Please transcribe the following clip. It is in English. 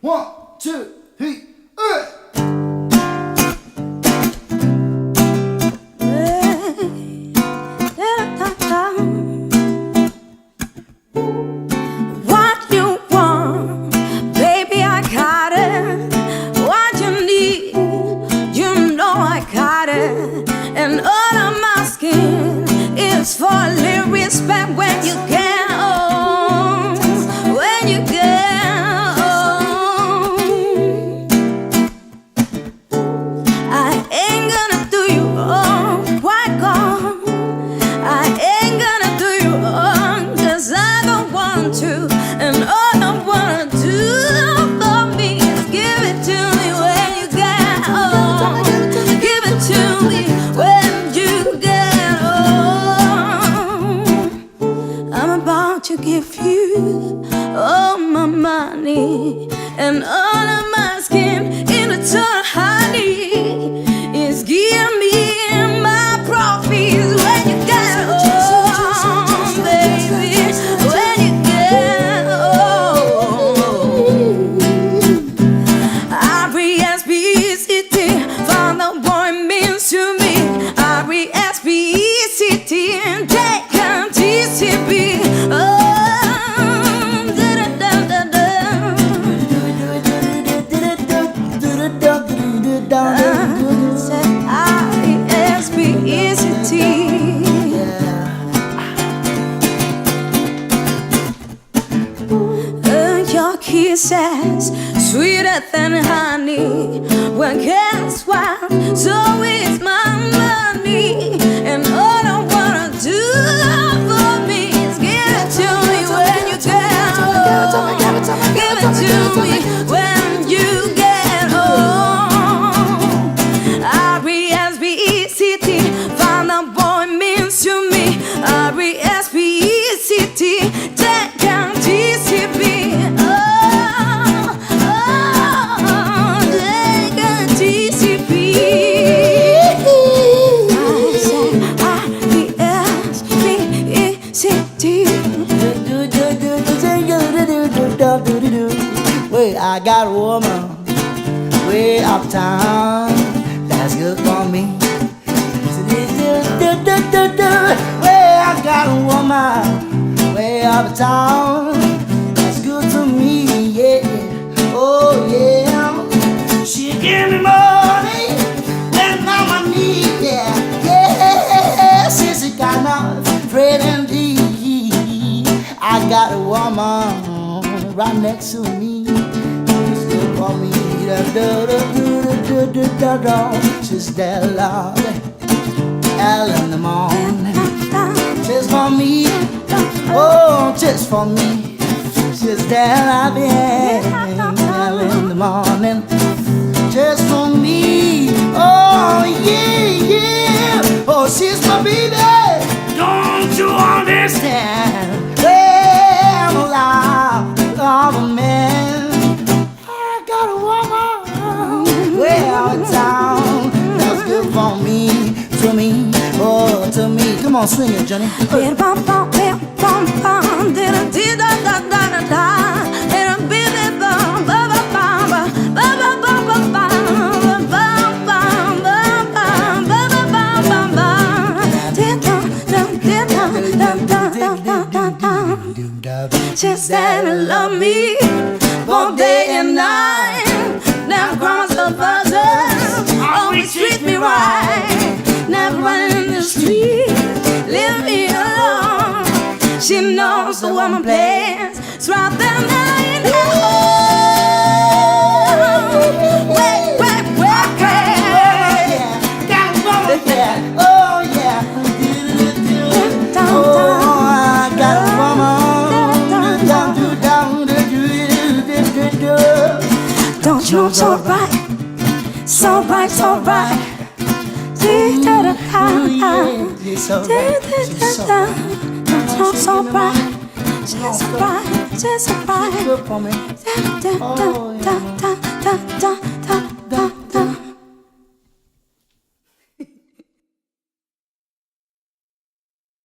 One, two, three, What you want, baby, I got it. What you need, you know I got it. And all of my skin is for a little respect when you get home. When you get home, I ain't gonna do you wrong, quite gone. I ain't gonna do you wrong, 'cause I don't want to. And all I wanna do for me is give it to me when you get home. Give it to me when you get home. I'm about to give you all my money and all of my skin in return, honey. Is give me my profits when you get home, baby. When you get home, R-E-S-P-E-C-T, found the boy means to me. R-E-S-P-E-C-T, and take T-C-B. Your kisses sweeter than honey. Well, guess what? So is my money, and all I wanna do for me is give it to me when you get home. Give it to me when you get home. R-E-S-P-E-C-T, find a boy means to me. R-E-S-P-E-C-T, take down T-C-B. Wait, I got a woman way uptown that's good for me. Way I got a woman way uptown that's good to me, yeah. Oh yeah, she give me money when I'm in need, yeah, yeah. Since it got enough afraid indeed, I got a woman right next to me. She's good for me. She's there, Lord, early in the morning. Just for me, oh, just for me. She's there, I'll be early in the morning. Just for me, oh yeah, yeah. Oh, she's my baby. Don't you understand? Well, I'm alive, I'm a man. I got a woman way out of town that's good for me, to me, oh, to me. Come on, swing it, Johnny. She said to love me both day and night. Never promised the buzzers, always treat me right. Never running in the street, leave me alone. She knows the woman plays throughout the night. Don't you know so right, so right, so right. Don't you know so right, just right, just right.